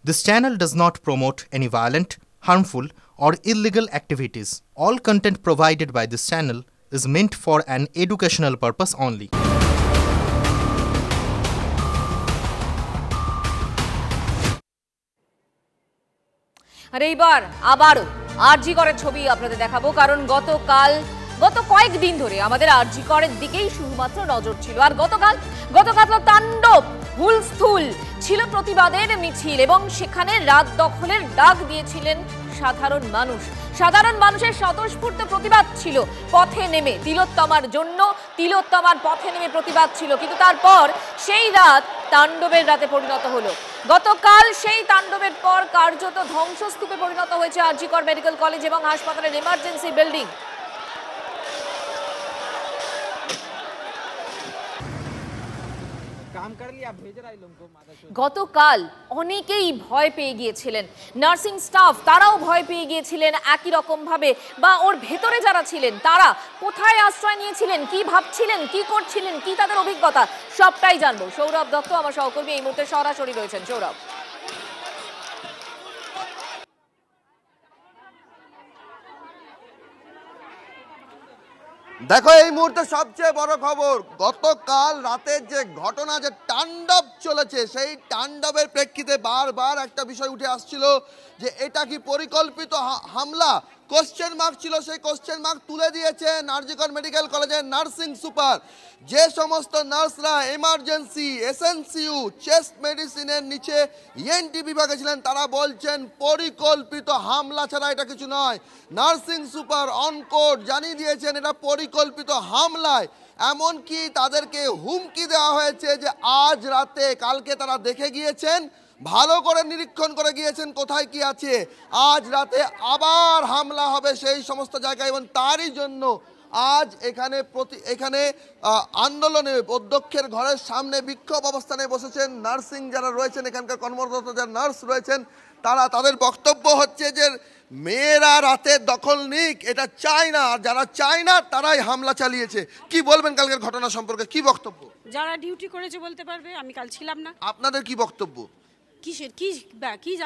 This channel does not promote any violent, harmful, or illegal activities. All content provided by this channel is meant for an educational purpose only. আর এইবার আবারও আরজি করের ছবি আপনাদের দেখাবো, কারণ গত কয়েকদিন ধরে আমাদের আরজি করের দিকেই শুধুমাত্র নজর ছিল। আর গতকাল তাণ্ডব হুলস্থুল ছিল প্রতিবাদের মিছিল, এবং সেখানে রাত দখলের ডাক দিয়েছিলেন সাধারণ মানুষের স্বতঃস্ফূর্ত প্রতিবাদ ছিল। পথে নেমে তিলোত্তমার পথে নেমে প্রতিবাদ ছিল, কিন্তু তারপর সেই রাত তাণ্ডবের রাতে পরিণত হলো। গতকাল সেই তাণ্ডবের পর কার্যত ধ্বংসস্তূপে পরিণত হয়েছে আরজি কর মেডিকেল কলেজ এবং হাসপাতালের এমার্জেন্সি বিল্ডিং। গতকাল অনেকেই ভয় পেয়ে গিয়েছিলেন, নার্সিং স্টাফ তারাও ভয় পেয়ে গিয়েছিলেন একই রকম ভাবে, বা ওর ভেতরে যারা ছিলেন তারা কোথায় আশ্রয় নিয়েছিলেন, কি ভাবছিলেন, কি করছিলেন, কি তাদের অভিজ্ঞতা, সবটাই জানবো। সৌরভ দত্ত আমার সহকর্মী এই মুহূর্তে সরাসরি রয়েছেন। সৌরভ, দেখো এই মুহূর্তে সবচেয়ে বড় খবর, গতকাল রাতের যে ঘটনা, যে তাণ্ডব চলেছে, সেই তাণ্ডবের প্রেক্ষিতে বারবার একটা বিষয় উঠে আসছিল যে এটা কি পরিকল্পিত হামলা। কোশ্চেন মার্ক ছিল, সেই কোশ্চেন মার্ক তুলে দিয়েছেন আরজি কর মেডিকেল কলেজের নার্সিং সুপার। যে সমস্ত নার্সরা এমার্জেন্সি, এসএনসিইউ, চেস্ট মেডিসিনের নিচে ইএনটি বিভাগে ছিলেন, তারা বলছেন পরিকল্পিত হামলা ছাড়া এটা কিছু নয়। নার্সিং সুপার অনকোর্ট জানিয়ে দিয়েছেন এটা পরিকল্পিত হামলায়। এমনকি তাদেরকে হুমকি দেওয়া হয়েছে যে আজ রাতে, কালকে তারা দেখে গিয়েছেন, ভালো করে নিরীক্ষণ করে গিয়েছেন কোথায় কি আছে, আজ রাতে আবার হামলা হবে সেই সমস্ত জায়গায়, এবং তারই জন্য আজ এখানে আন্দোলনে অধ্যক্ষের ঘরের সামনে বিক্ষোভ অবস্থানে বসেছেন নার্সিং যারা রয়েছেন, এখানকার কর্মরত যারা নার্স রয়েছেন, তাদের বক্তব্য হচ্ছে যে মেয়েরা রাতে দখল নিক, এটা চায় না, আর যারা চায় না তারাই হামলা চালিয়েছে। কি বলবেন কালকের ঘটনা সম্পর্কে, কি বক্তব্য? যারা ডিউটি করেছে বলতে পারবে, আমি কাল ছিলাম না। আপনাদের কি বক্তব্য? কিসের কি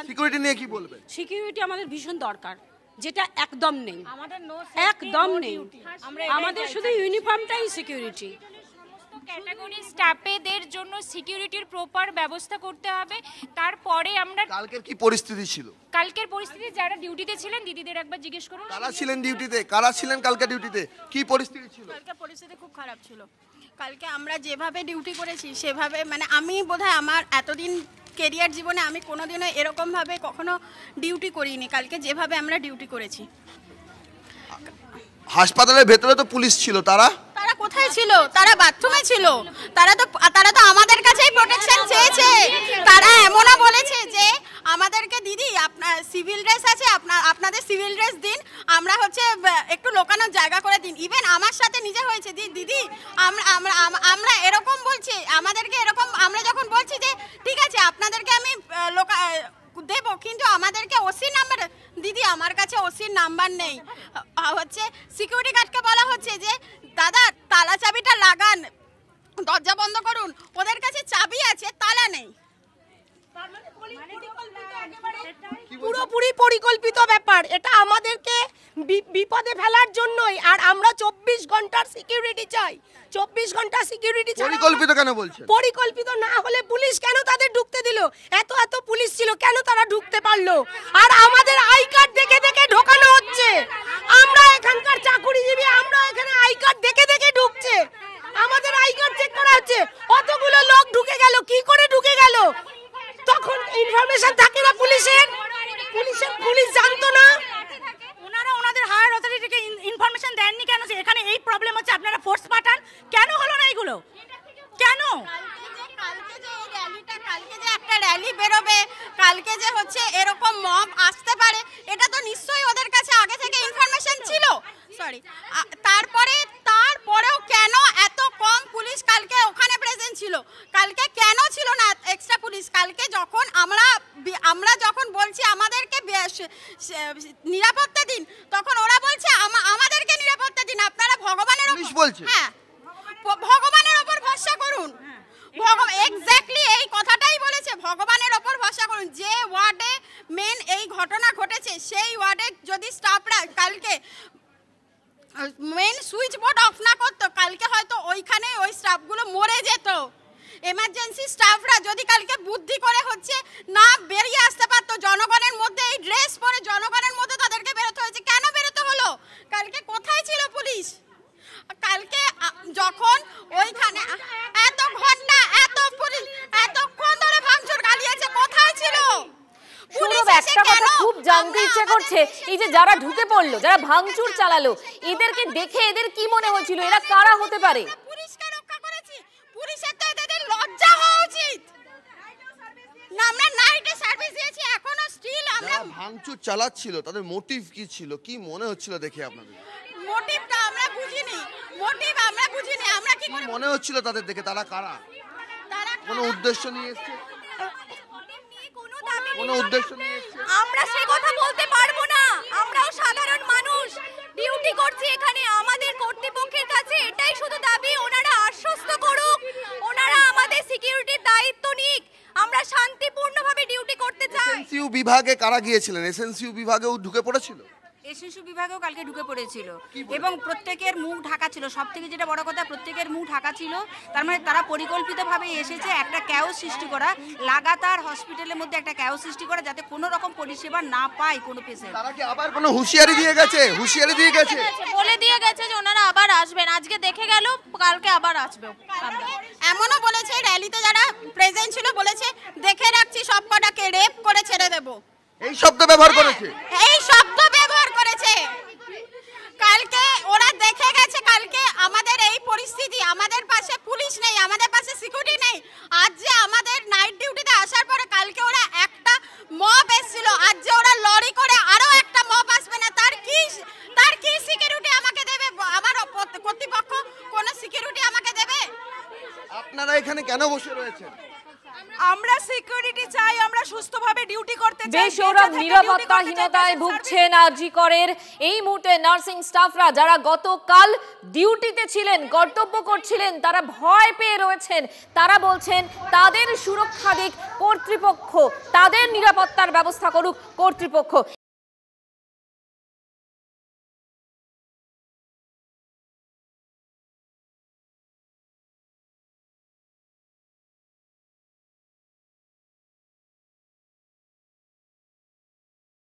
সিকিউরিটি নিয়ে কি বলবেন? সিকিউরিটি আমাদের ভীষণ দরকার, যেটা একদম নেই, একদম নেই। আমাদের শুধু ইউনিফর্মটাই সিকিউরিটি। ক্যাটাগরি স্টাফেদের জন্য সিকিউরিটির প্রপার ব্যবস্থা করতে হবে। তারপরে আমরা কালকের কি পরিস্থিতি ছিল? কালকের পরিস্থিতি, যারা ডিউটিতে ছিলেন দিদিদের একবার জিজ্ঞেস করুন কারা ছিলেন ডিউটিতে, কারা ছিলেন কালকে ডিউটিতে, কি পরিস্থিতি ছিল? কালকে পরিস্থিতি খুব খারাপ ছিল। কালকে আমরা যেভাবে ডিউটি করেছি সেভাবে, মানে আমি বোধহয় আমার এতদিন কেরিয়ার জীবনে আমি কোনোদিনও এরকমভাবে কখনো ডিউটি করিনি। কালকে যেভাবে আমরা ডিউটি করেছি। হাসপাতালের ভেতরে তো পুলিশ ছিল, তারা কোথায় ছিল? তারা বাথরুমে ছিল। তারা তো আমাদের কাছেই প্রোটেকশন চেয়েছে। তারা এমনও বলেছে যে আমাদেরকে দিদি আপনার সিভিল ড্রেস আছে, আপনাদের সিভিল ড্রেস দিন, আমরা একটু লোকানোর জায়গা করে দিন। ইভেন আমার সাথে নিজে হয়েছে, দিদি আমরা এরকম বলছি, আমাদেরকে এরকম, আমরা যখন বলছি যে ঠিক আছে আপনাদেরকে আমি দেবো, কিন্তু আমাদেরকে ওসির নাম্বার, দিদি আমার কাছে ওসির নাম্বার নেই। সিকিউরিটি গার্ডকে বলা হচ্ছে যে দাদা তালা চাবিটা লাগান, দরজা বন্ধ করুন, ওদের কাছে চাবি আছে, তালা নেই। পুরোপুরি পরিকল্পিত ব্যাপার, এটা আমাদেরকে বিপদে ফেলার জন্যই। আর আমরা 24 ঘন্টার সিকিউরিটি চাই, 24 ঘন্টা সিকিউরিটি চাই। পরিকল্পিত কেন বলছেন? পরিকল্পিত না হলে পুলিশ কেন তাদের ঢুকতে দিল? এত পুলিশ ছিল, কেন তারা ঢুকতে পারলো? আর আমাদের আই কার্ড দেখে ঢোকানো হচ্ছে। আমরা এখানকার চাকুরিজীবী, আমরা এখানে আই কার্ড দেখে ঢুকছে, আমাদের আই কার্ড চেক করা হচ্ছে। অতগুলো লোক ঢুকে গেল, কি করে ঢুকে গেল? তখন ইনফরমেশন থাকে না পুলিশের, পুলিশ জানতো না। ওনাদের হায়ার অথরিটিকে ইনফরমেশন দেননি কেন যে এখানে এই প্রবলেম হচ্ছে, আপনারা ফোর্স পাঠান, কেন হলো না এগুলো? কেন? কালকে যে একটা র্যালি বেরোবে, কালকে যে এরকম মব আসতে পারে, এটা তো নিশ্চয়ই ওদের কাছে আগে থেকে ইনফরমেশন ছিল। তারপরেও কেন এত কম পুলিশ কালকে ওখানে প্রেজেন্ট ছিল? কালকে কেন ছিল না এক্সট্রা পুলিশ? কালকে যখন আমরা যখন বলছি আমাদেরকে নিরাপত্তা দিন, তখন ওরা বলছে আমাদেরকে নিরাপত্তা দিন, আপনারা ভগবানের ভগবানের ওপর ভরসা করুন। এক্স্যাক্টলি এই কথাটাই বলেছে, ভগবানের ওপর ভরসা করুন। যে ওয়ার্ড মেন এই ঘটনা ঘটেছে সেই ওয়ার্ডে যদি স্টাফরা কালকে মেন সুইচ বোর্ড অফ না করতো, কালকে হয়তো ওইখানে ওই স্টাফগুলো মরে যেত। এমার্জেন্সি স্টাফরা যদি কালকে বুদ্ধি করে হচ্ছে না বেরিয়ে আসতে পারতো, জনগণের মধ্যে এই ড্রেস পরে জনগণের মধ্যে তাদেরকে বেরোতে হয়েছে, কেন বেরোতে হলো? কালকে কোথায় ছিল পুলিশ? কালকে যখন ওইখানে এত ঘন্টা এত পুলিশ এতক্ষণ ধরে ভাঙচুর চালিয়েছে, কোথায় ছিল? সৌরভ, একটা কথা খুব জানতে ইচ্ছে করছে, এই যে যারা ঢুকে পড়লো, যারা ভাঙচুর চালালো, এদেরকে দেখে এদের কি মনে হচ্ছিল? এরা কারা হতে পারে? পুলিশকে রক্ষা করেছি, পুলিশের তো এদের লজ্জা হওয়া উচিত না। আমরা নাইটে সার্ভিস দিয়েছি, এখনো স্টিল আমরা ভাঙচুর চালাচ্ছিল, তাদের মোটিভ কি ছিল, কি মনে হচ্ছিল দেখে আপনাদের? মোটিভটা আমরা বুঝিনি, আমরা কি করে মনে হচ্ছিল তাদের দেখে? তারা কারা? তারা কোনো উদ্দেশ্য নিয়ে এসেছে? কোনো উদ্দেশ্য নিয়ে এসেছে? আমরা সে কথা বলতে পারবো না, আমরাও সাধারণ মানুষ, ডিউটি করছি এখানে। আমাদের কর্তৃপক্ষের কাছে এটাই শুধু দাবি, ওনারা আশ্বস্ত করুক, ওনারা আমাদের সিকিউরিটির দায়িত্ব নিক, আমরা শান্তিপূর্ণভাবে ডিউটি করতে চাই। এসএনসিউ বিভাগে কারা গিয়েছিলেন? এসএনসিউ বিভাগেও ঢুকে পড়েছিল? এসএনসিউ বিভাগেও কালকে ঢুকে পড়েছিল এবং প্রত্যেকের মুখ ঢাকা ছিল। সব থেকে যেটা বড় কথা, প্রত্যেকের মুখ ঢাকা ছিল। তার মানে তারা পরিকল্পিতভাবে এসেছে একটা ক্যাওস সৃষ্টি করা, লাগাতার হসপিটালের মধ্যে একটা ক্যাওস সৃষ্টি করা, যাতে কোনো রকম পরিষেবা না পায় কোনো পেশেন্ট। তারা কি আবার কোনো হুঁশিয়ারি দিয়ে গেছে? বলে দিয়ে গেছে যে ওনারা আবার আসবেন, আজকে দেখে গেল, কালকে আবার আসবে। এমনও বলেছে র্যালিতে যারা প্রেজেন্ট ছিল, বলেছে দেখে রাখছি সবকটাকে রেপ করে ছেড়ে দেব। এই শব্দ ব্যবহার করেছে, কালকে ওরা দেখে গেছে কালকে আমাদের এই পরিস্থিতি, আমাদের পাশে পুলিশ নেই, আমাদের পাশে সিকিউরিটি নেই। আজ যে আমাদের নাইট ডিউটিতে আসার পরে কালকে ওরা একটা মব এসেছিল, আজ যে ওরা লরি করে আরো একটা মব আসবে না, তার কি সিকিউরিটি আমাকে দেবে? আমার কর্তৃপক্ষ কোন সিকিউরিটি আমাকে দেবে? আপনারা এখানে কেন বসে রয়েছেন? আমরা সিকিউরিটি চাই, আমরা সুস্থভাবে ডিউটি করতে চাই। বেসৌরভ, নিরাপত্তাহীনতায় ভুগছেন আরজি করের এই মুহূর্তে নার্সিং স্টাফরা, যারা গতকাল ডিউটিতে ছিলেন, কর্তব্য করছিলেন, তারা ভয় পেয়ে রয়েছেন। তারা বলছেন তাদের সুরক্ষা দিক কর্তৃপক্ষ, তাদের নিরাপত্তার ব্যবস্থা করুক কর্তৃপক্ষ।